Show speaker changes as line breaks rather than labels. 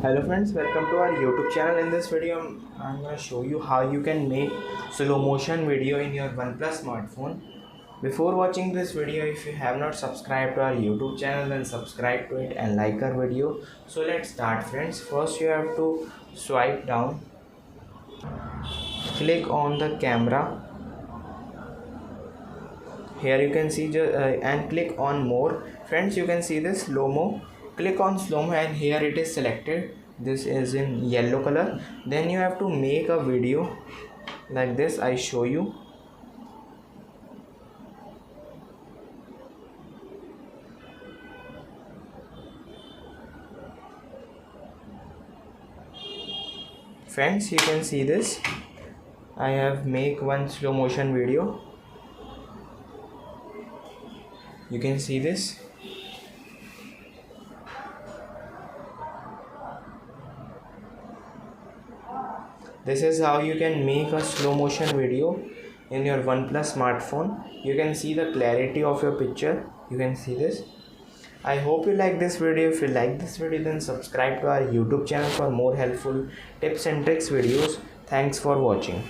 Hello friends, welcome to our YouTube channel. In this video I'm going to show you how you can make slow motion video in your OnePlus smartphone. Before watching this video, if you have not subscribed to our YouTube channel, then subscribe to it and like our video. So let's start friends. First you have to swipe down, click on the camera. Here you can see and click on more. Friends, you can see this slow-mo. Click on slow-mo and here it is selected. This is in yellow color. Then you have to make a video like this. I show you. Friends, you can see this. I have make one slow motion video. You can see this. This is how you can make a slow motion video in your OnePlus smartphone. You can see the clarity of your picture. You can see this. I hope you like this video. If you like this video, then subscribe to our YouTube channel for more helpful tips and tricks videos. Thanks for watching.